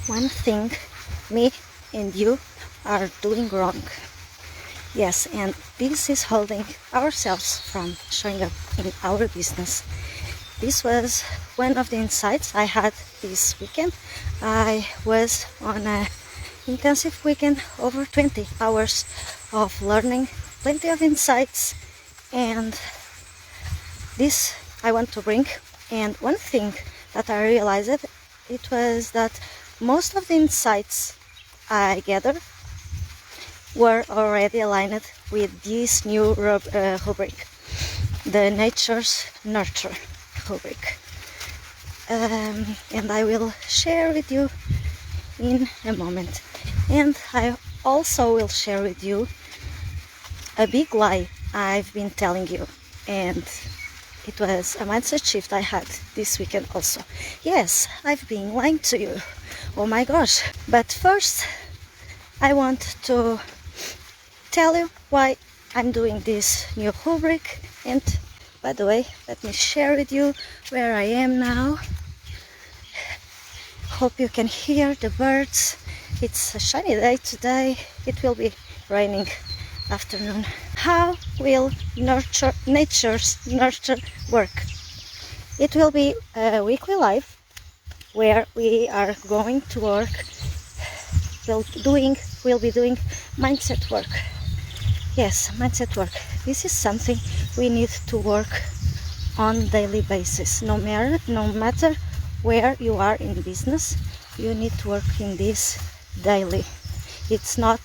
one thing me and you are doing wrong. Yes, and this is holding ourselves from showing up in our business. This was one of the insights I had this weekend. I was on an intensive weekend, over 20 hours of learning, plenty of insights, and this I want to bring. And one thing that I realized, it was that most of the insights I gathered were already aligned with this new rubric, the Nature's Nurture rubric. And I will share with you in a moment. And I also will share with you a big lie I've been telling you, and it was a mindset shift I had this weekend also. Yes, I've been lying to you. Oh my gosh. But first, I want to tell you why I'm doing this new rubric. And by the way, let me share with you where I am now. Hope you can hear the birds. It's a shiny day today. It will be raining afternoon. How will nature's nurture work? It will be a weekly live where we are going to work. We'll be doing mindset work. Yes, mindset work. This is something we need to work on daily basis. No matter where you are in business, you need to work in this daily. It's not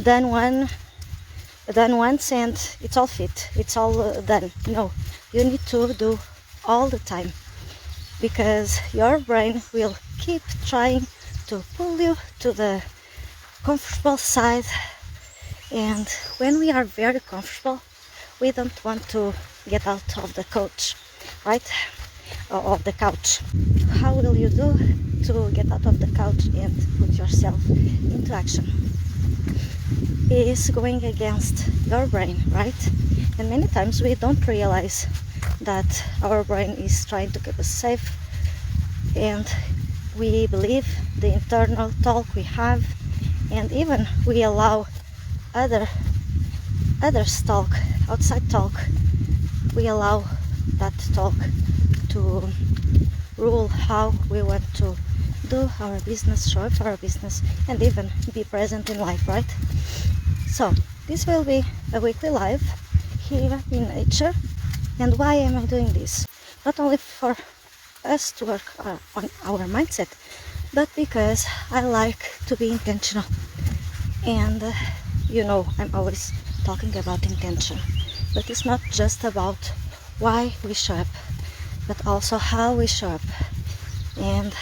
done once and it's all fit, it's all done. No, you need to do all the time, because your brain will keep trying to pull you to the comfortable side, and when we are very comfortable, we don't want to get out of the couch, right? Or of the couch. How will you do to get out of the couch and put yourself into action? Is going against your brain, right? And many times we don't realize that our brain is trying to keep us safe, and we believe the internal talk we have, and even we allow others talk, outside talk. We allow that talk to rule how we want to do our business, show up for our business, and even be present in life, right? So this will be a weekly live here in nature. And why am I doing this? Not only for us to work on our mindset, but because I like to be intentional. And I'm always talking about intention, but it's not just about why we show up, but also how we show up. And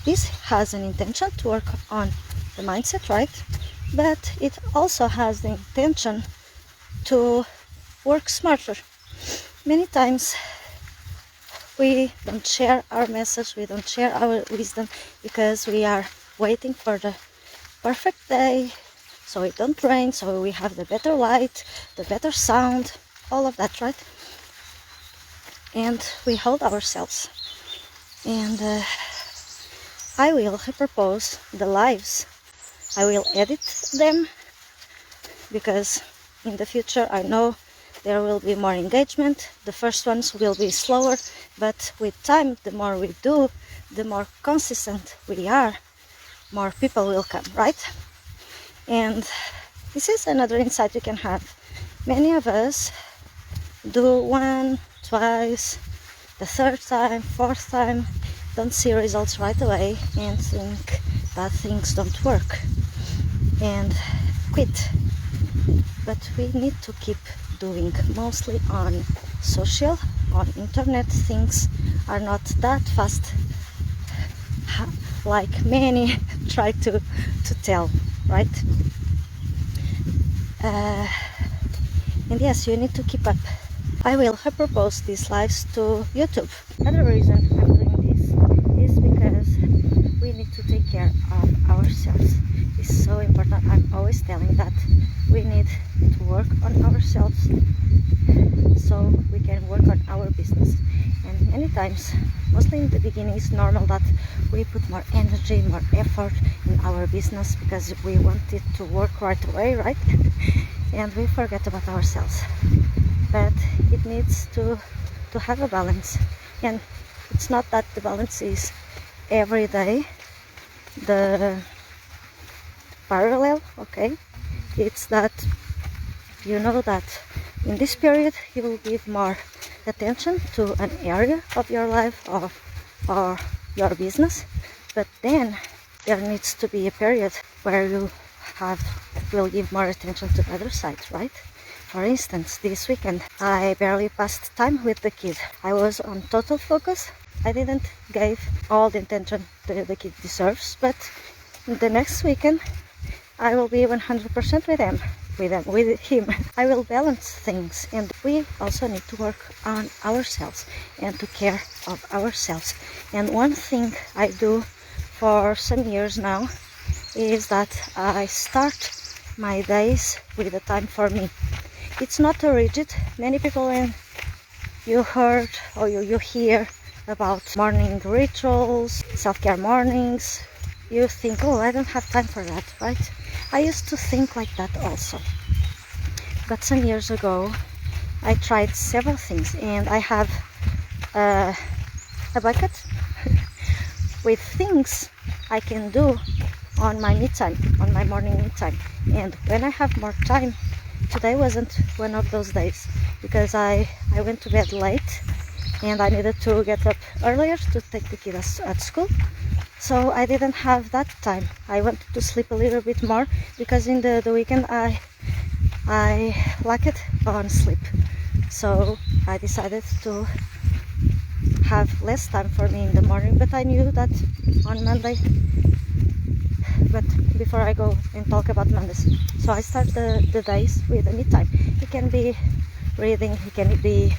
this has an intention to work on the mindset, right? But it also has the intention to work smarter. Many times we don't share our message, we don't share our wisdom, because we are waiting for the perfect day, so it don't rain, so we have the better light, the better sound, all of that, right? And we hold ourselves. And I will propose the lives. I will edit them, because in the future I know there will be more engagement. The first ones will be slower, but with time, the more we do, the more consistent we are, more people will come, right? And this is another insight you can have. Many of us do one, twice, the third time, fourth time, don't see results right away and think that things don't work and quit. But we need to keep doing. Mostly on social, on internet, things are not that fast like many try to tell, right? And yes, you need to keep up. I will propose these lives to YouTube. Another reason I'm doing this is because we need to take care of ourselves. It's so important. I'm always telling that we need to work on ourselves so we can work on our business. And many times, mostly in the beginning, it's normal that we put more energy, more effort in our business because we want it to work right away, right? And we forget about ourselves. But it needs to have a balance, and it's not that the balance is every day the parallel, okay? It's that you know that in this period you will give more attention to an area of your life or your business, but then there needs to be a period where you will give more attention to the other side, right? For instance, this weekend I barely passed time with the kid. I was on total focus. I didn't give all the attention the kid deserves, but the next weekend I will be 100% with him. I will balance things, and we also need to work on ourselves and to care of ourselves. And one thing I do for some years now is that I start my days with a time for me. It's not a rigid. Many people, when you heard or you hear about morning rituals, self-care mornings, you think, oh, I don't have time for that, right? I used to think like that also. But some years ago, I tried several things, and I have a bucket with things I can do on my me time, on my morning me time. And when I have more time, today wasn't one of those days because I went to bed late and I needed to get up earlier to take the kids at school. So I didn't have that time. I wanted to sleep a little bit more because in the weekend I lacked on sleep. So I decided to have less time for me in the morning, but I knew that on Monday. But before I go and talk about Mondays, so I start the days with a me time. It can be reading, it can be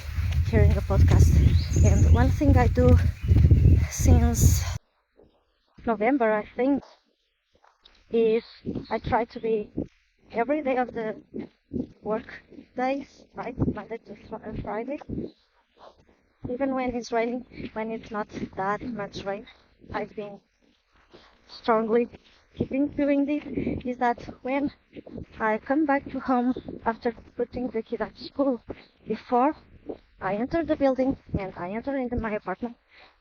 hearing a podcast. And one thing I do since November, I think, is I try to be every day of the work days, right? Monday to Friday. Even when it's raining, when it's not that much rain, I've been strongly keeping doing this, is that when I come back to home after putting the kid at school, before I enter the building and I enter into my apartment,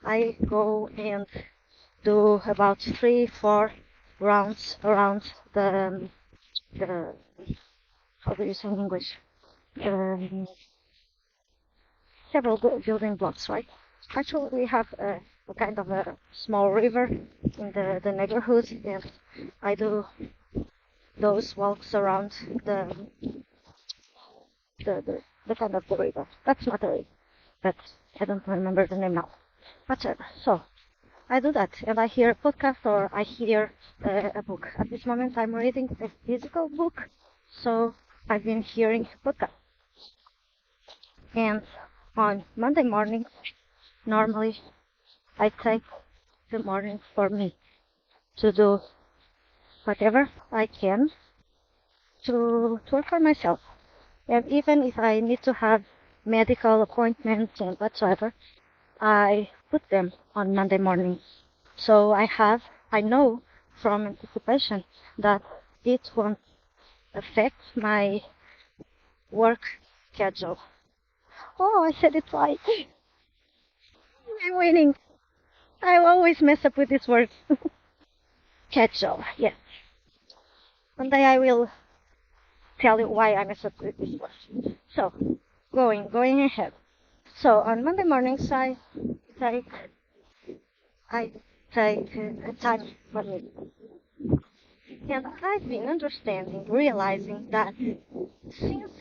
I go and do about 3-4 rounds around the how do you say in English? Several building blocks, right? Actually, we have a kind of a small river in the neighborhood, and I do those walks around the kind of the river. That's not a river, but I don't remember the name now. Whatever. So I do that, and I hear a podcast or I hear a book. At this moment, I'm reading a physical book, so I've been hearing podcast. And on Monday mornings, normally I take the morning for me to do whatever I can to work for myself. And even if I need to have medical appointments and whatsoever, I put them on Monday morning. So I know from anticipation that it won't affect my work schedule. Oh, I said it right. I'm winning. I always mess up with this word. Schedule, yes. One day I will tell you why I mess up with this word. So, going ahead. So on Monday mornings take I take a time for me. And I've been understanding, realizing that since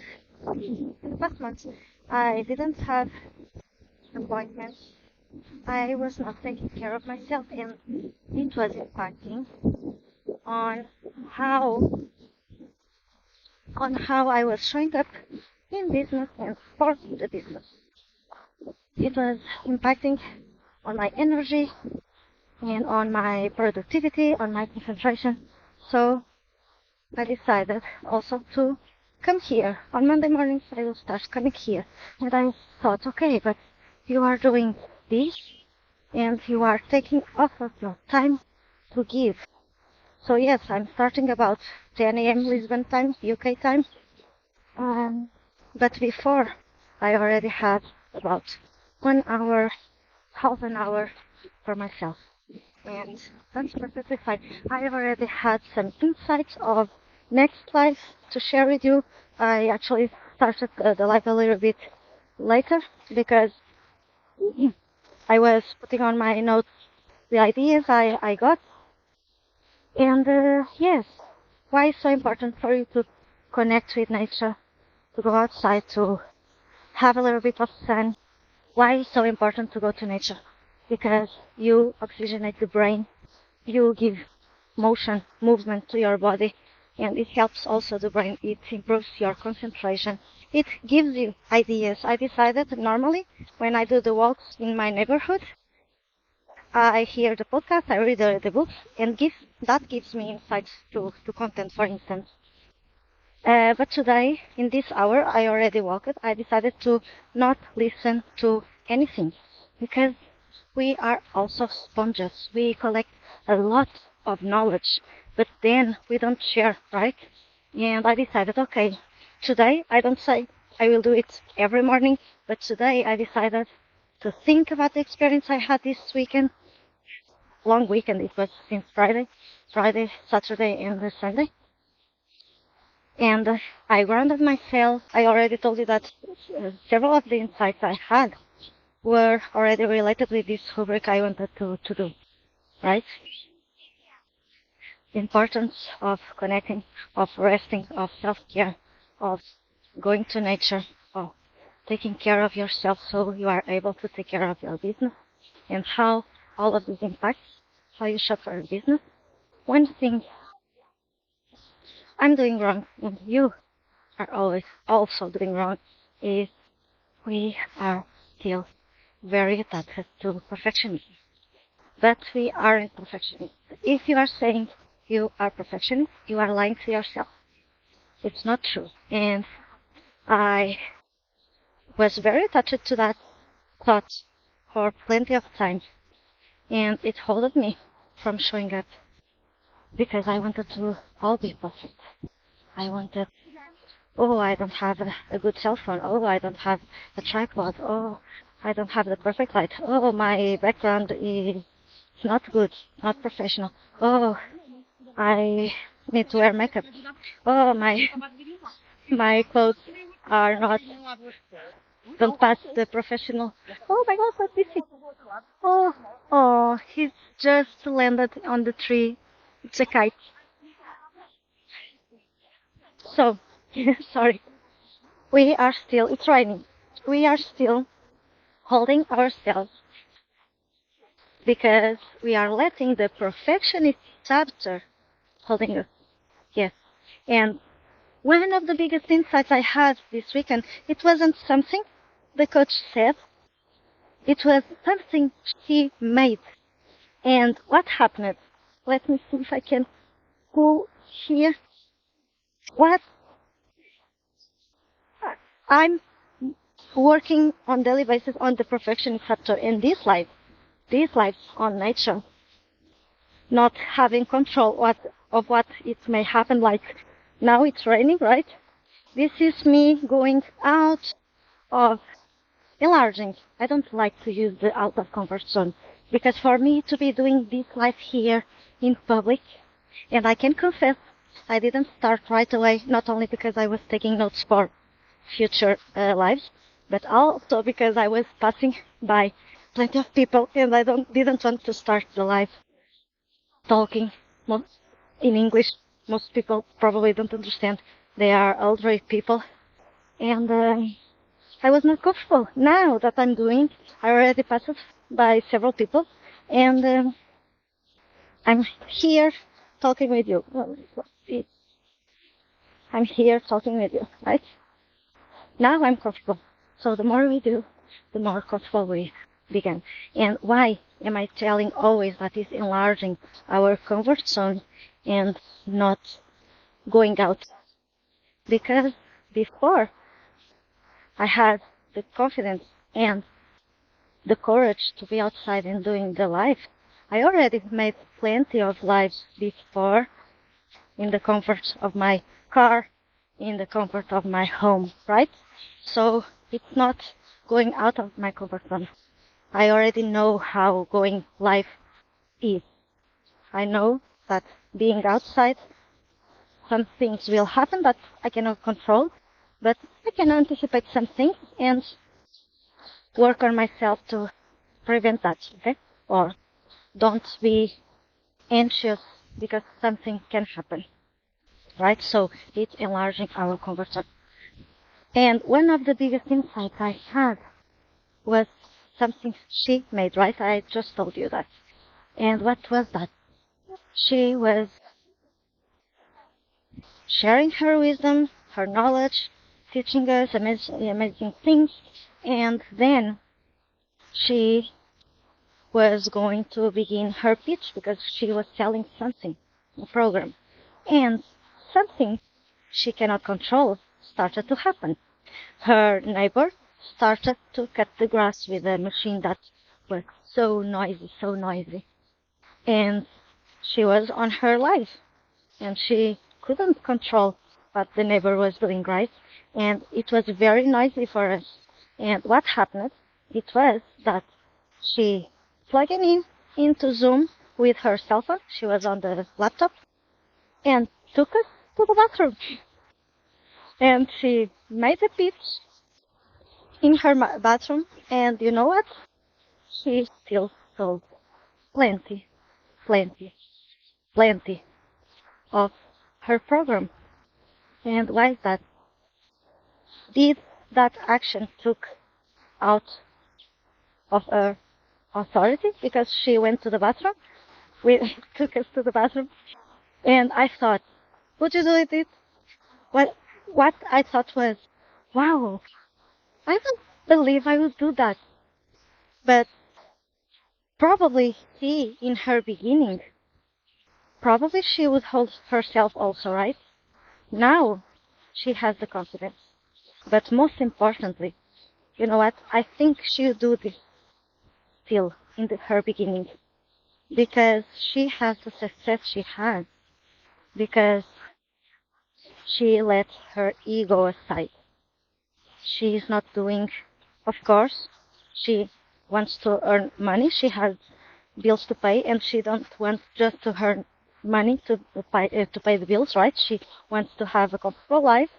in the past months I didn't have appointments, I was not taking care of myself, and it was impacting on how I was showing up in business and for the business. It was impacting on my energy and on my productivity, on my concentration. So I decided also to come here. On Monday mornings I will start coming here. And I thought, okay, but you are doing this, and you are taking off of your time to give. So yes, I'm starting about 10 a.m. Lisbon time, UK time. But before, I already had about 1 hour, half an hour for myself. And that's perfectly fine. I already had some insights of next life to share with you. I actually started the live a little bit later because I was putting on my notes the ideas I got. And yes, why is so important for you to connect with nature, to go outside, to have a little bit of sun? Why is so important to go to nature? Because you oxygenate the brain, you give motion, movement to your body, and it helps also the brain. It improves your concentration. It gives you ideas. I decided normally when I do the walks in my neighborhood, I hear the podcast, I read the books, and that gives me insights to content, for instance. But today, in this hour, I already walked. I decided to not listen to anything because we are also sponges. We collect a lot of knowledge, but then we don't share, right? And I decided, okay, today I don't say I will do it every morning, but today I decided to think about the experience I had this weekend. Long weekend, it was since Friday, Saturday, and Sunday. And I grounded myself. I already told you that several of the insights I had were already related with this rubric I wanted to do, right? The importance of connecting, of resting, of self-care, of going to nature, of taking care of yourself so you are able to take care of your business, and how all of this impacts how you shop for your business. One thing I'm doing wrong, and you are always also doing wrong, is we are still very attached to perfectionism. But we aren't perfectionists. If you are saying you are perfectionist, you are lying to yourself. It's not true. And I was very attached to that thought for plenty of time. And it halted me from showing up because I wanted to all be perfect. I wanted, oh, I don't have a good cell phone. Oh, I don't have a tripod. Oh, I don't have the perfect light. Oh, my background is not good, not professional. Oh, I need to wear makeup. Oh, my clothes are not, don't pass the professional. Oh my God, what's this? Oh, he's just landed on the tree. It's a kite. So, sorry. It's raining. We are still holding ourselves because we are letting the perfectionist chapter holding us. Yes. And one of the biggest insights I had this weekend, it wasn't something the coach said. It was something she made. And what happened? Let me see if I can pull here. What? I'm working on daily basis on the perfectionist chapter in this life on nature, not having control of what it may happen. Like now it's raining, right? This is me going out of enlarging. I don't like to use the out of comfort zone because for me to be doing this life here in public, and I can confess I didn't start right away, not only because I was taking notes for future lives, but also because I was passing by plenty of people and I didn't want to start the live talking in English. Most people probably don't understand. They are elderly people, and I was not comfortable. Now that I'm doing, I already passed by several people, and I'm here talking with you. I'm here talking with you, right? Now I'm comfortable. So the more we do, the more comfortable we begin. And why am I telling always that is enlarging our comfort zone and not going out? Because before I had the confidence and the courage to be outside and doing the live. I already made plenty of lives before in the comfort of my car, in the comfort of my home, right? So it's not going out of my comfort zone. I already know how going live is. I know that being outside, some things will happen that I cannot control, but I can anticipate some things and work on myself to prevent that, okay? Or don't be anxious because something can happen, right? So it's enlarging our comfort zone. And one of the biggest insights I had was something she made, right? I just told you that. And what was that? She was sharing her wisdom, her knowledge, teaching us amazing things, and then she was going to begin her pitch because she was selling something, a program. And something she cannot control started to happen. Her neighbor started to cut the grass with a machine that was so noisy. And she was on her life, and she couldn't control what the neighbor was doing, right? And it was very noisy for us. And what happened? It was that she plugged into Zoom with her cell phone. She was on the laptop and took us to the bathroom. And she made a pitch in her bathroom. And you know what? She still sold plenty of her program. And why is that? Did that action took out of her authority because she went to the bathroom? We took us to the bathroom. And I thought, would you do it? What I thought was, wow, I don't believe I would do that. But probably in her beginning, probably she would hold herself also, right? Now she has the confidence. But most importantly, you know what? I think she would do this still in her beginning. Because she has the success she has. Because she let her ego aside. She is not doing, of course, she wants to earn money. She has bills to pay, and she don't want just to earn money to pay the bills, right? She wants to have a comfortable life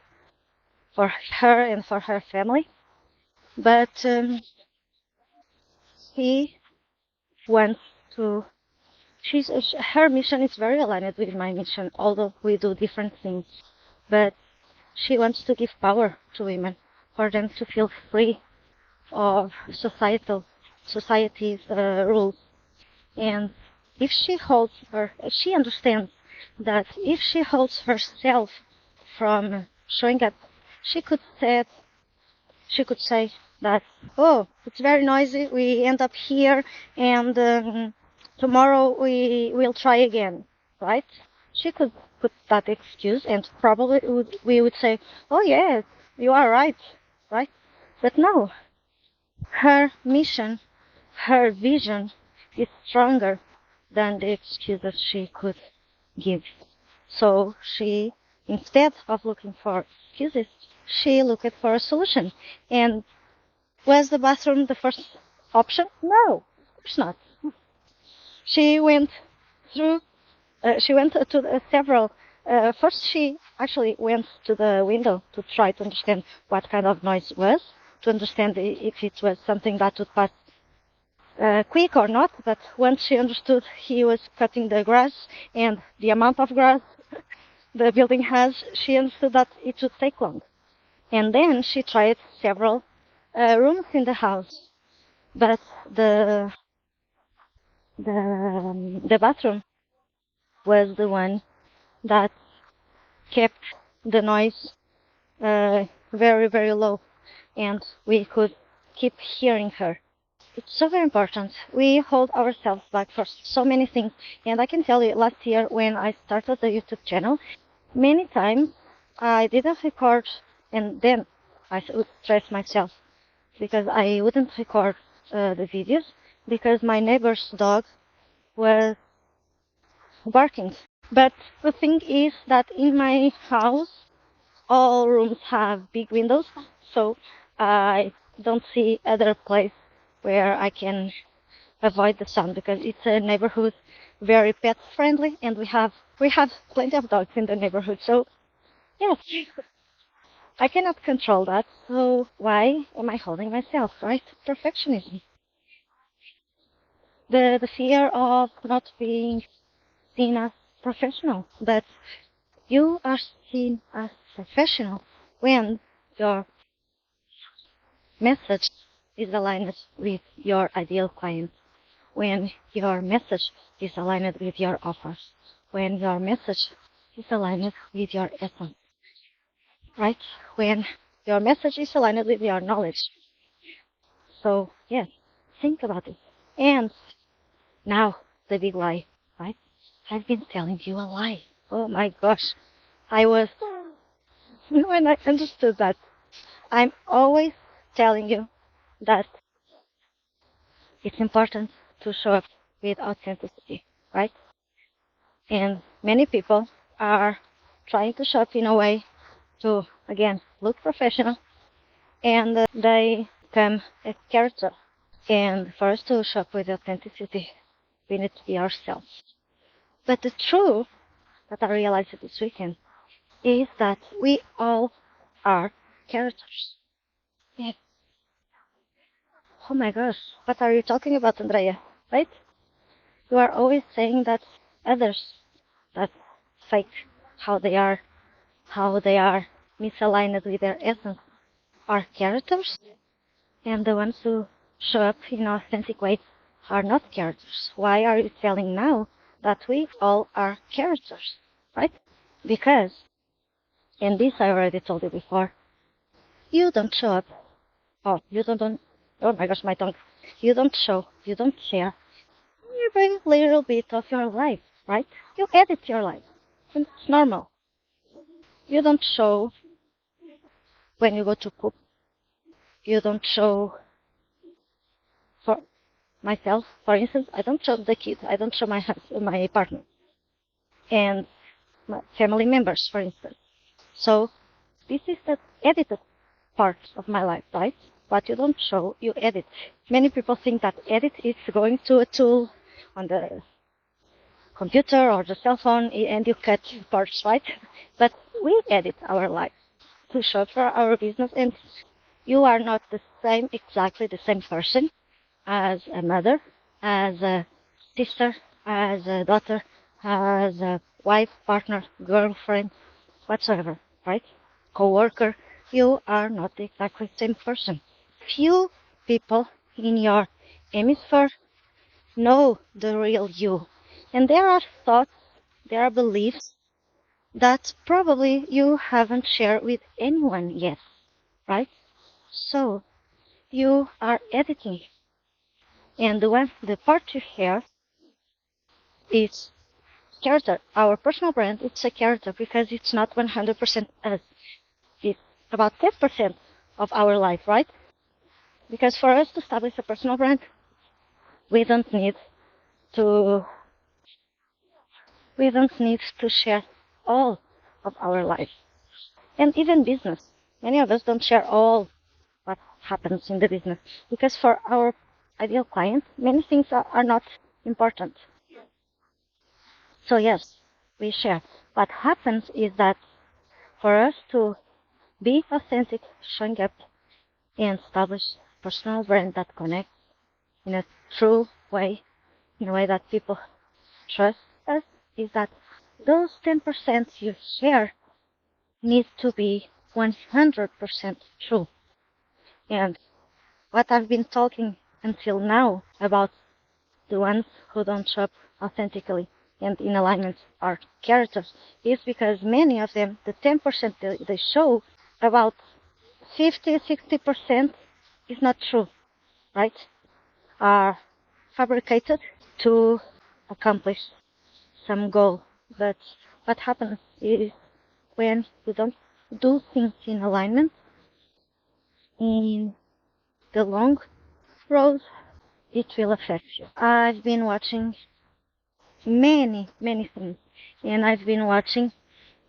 for her and for her family. But he wants to. Her mission is very aligned with my mission, although we do different things. But she wants to give power to women, for them to feel free of society's rules. And if she understands that if she holds herself from showing up, she could say that, oh, it's very noisy, we end up here, and tomorrow we will try again, right? She could put that excuse, and probably we would say, oh yes, you are right? But no, her mission, her vision is stronger than the excuses she could give. So she, instead of looking for excuses, she looked for a solution. And was the bathroom the first option? No, of course not. She went to several. First, she actually went to the window to try to understand what kind of noise was, to understand if it was something that would pass quick or not. But once she understood he was cutting the grass and the amount of grass the building has, she understood that it would take long. And then she tried several rooms in the house, but the bathroom was the one that kept the noise very, very low, and we could keep hearing her. It's so very important. We hold ourselves back for so many things, and I can tell you, last year when I started the YouTube channel, many times I didn't record, and then I would stress myself because I wouldn't record the videos because my neighbor's dog was barking. But the thing is that in my house, all rooms have big windows, so I don't see other place where I can avoid the sun because it's a neighborhood very pet friendly, and we have plenty of dogs in the neighborhood. So yes, I cannot control that. So why am I holding myself, right? Perfectionism. The fear of not being seen as professional. But you are seen as professional when your message is aligned with your ideal client, when your message is aligned with your offers, when your message is aligned with your essence, right? When your message is aligned with your knowledge. So, yes, think about it. And now, the big lie, right? I've been telling you a lie. Oh my gosh. I was, when I understood that, I'm always telling you that it's important to show up with authenticity, right? And many people are trying to show up in a way to, again, look professional, and they become a character. And for us to show up with authenticity, we need to be ourselves. But the truth that I realized this weekend is that we all are characters. Yeah. Oh my gosh, what are you talking about, Andreia? Right? You are always saying that others that fake how they are misaligned with their essence are characters, and the ones who show up in an authentic way are not characters. Why are you telling now that we all are characters, right? Because, and this I already told you before, you don't show up, oh my gosh, my tongue. You don't show, you don't share every little bit of your life, right? You edit your life. And it's normal. You don't show when you go to poop. You don't show, for myself, for instance, I don't show the kids. I don't show my partner and my family members, for instance. So this is the edited part of my life, right? What you don't show, you edit. Many people think that edit is going to a tool on the computer or the cell phone and you cut parts, right? But we edit our life to show for our business, and you are not exactly the same person as a mother, as a sister, as a daughter, as a wife, partner, girlfriend, whatsoever, right? Co-worker. You are not exactly the same person. Few people in your hemisphere know the real you. And there are thoughts, there are beliefs that probably you haven't shared with anyone yet, right? So you are editing. And the part you have is character. Our personal brand, it's a character because it's not 100% us. It's about 10% of our life, right? Because for us to establish a personal brand, we don't need to share all of our life. And even business. Many of us don't share all what happens in the business because for our ideal client, many things are not important. So yes, we share. What happens is that for us to be authentic, showing up, and establish personal brand that connects in a true way, in a way that people trust us, is that those 10% you share need to be 100% true. And what I've been talking until now about the ones who don't show up authentically and in alignment are characters is because many of them, the 10% they show, about 50-60% is not true, right? Are fabricated to accomplish some goal. But what happens is when we don't do things in alignment, in the long road, it will affect you. I've been watching many things, and I've been watching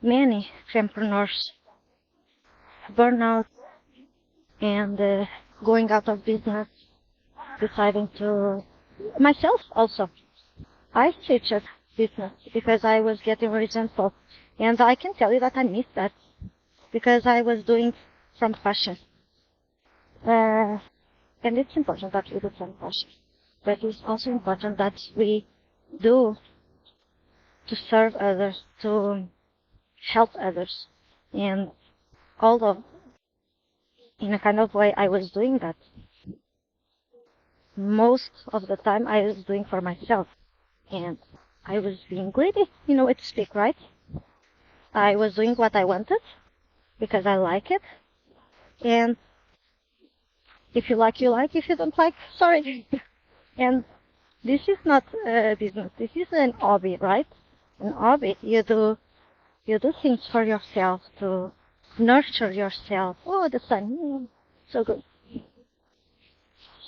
many fempreneurs burn out and going out of business, deciding to... Myself also. I switched business because I was getting resentful, and I can tell you that I missed that because I was doing from passion. And it's important that we do from passion, but it's also important that we do to serve others, to help others. And although in a kind of way I was doing that, most of the time I was doing for myself, and I was being greedy, you know, to speak, right? I was doing what I wanted because I like it, and if you like, you like. If you don't like, sorry. And this is not a business. This is an hobby, right? An hobby. You do things for yourself to nurture yourself. Oh, the sun, so good.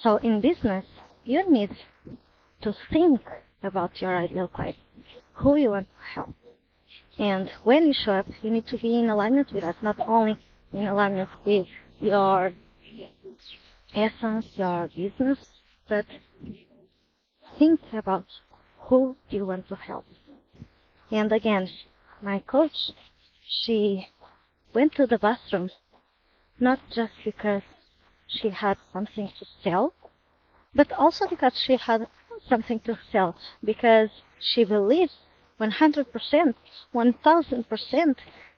So in business, you need to think about your ideal client, who you want to help. And when you show up, you need to be in alignment with that, not only in alignment with your essence, your business, but think about who you want to help. And again, my coach, she went to the bathroom not just because she had something to sell, but also because she had something to sell, because she believes 100%, 1000%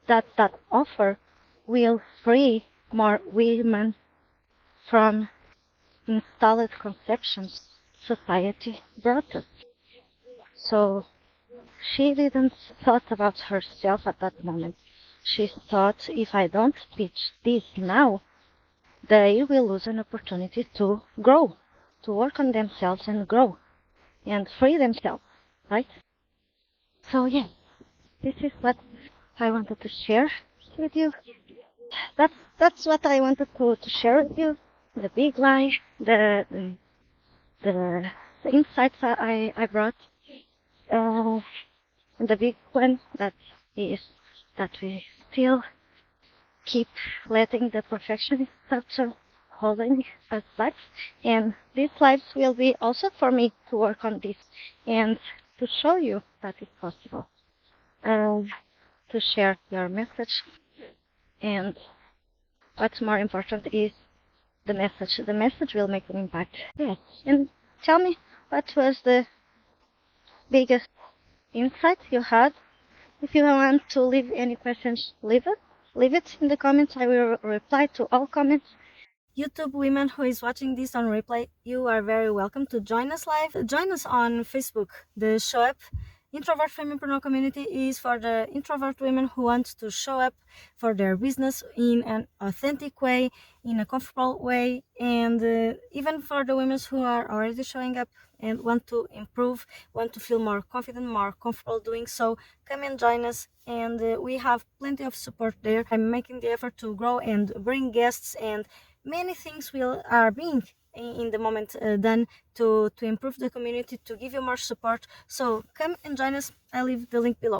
that that offer will free more women from installed conceptions society brought us. So she didn't thought about herself at that moment. She thought, if I don't teach this now, they will lose an opportunity to grow, to work on themselves and grow and free themselves, right? So yeah, this is what I wanted to share with you. That's what I wanted to share with you. The big lie, the insights that I brought, and the big one that is that we still keep letting the perfectionist culture holding us back. And these lives will be also for me to work on this and to show you that it's possible, to share your message. And what's more important is the message. The message will make an impact. Yes. And tell me, what was the biggest insight you had? If you want to leave any questions, leave it in the comments. I will reply to all comments. YouTube women who is watching this on replay, you are very welcome to join us live. Join us on Facebook. The Show Up Introvert Fempreneur community is for the introvert women who want to show up for their business in an authentic way, in a comfortable way, and even for the women who are already showing up and want to improve, want to feel more confident, more comfortable doing so. Come and join us, and we have plenty of support there. I'm making the effort to grow and bring guests, and many things are being in the moment done to improve the community, to give you more support. So come and join us. I leave the link below.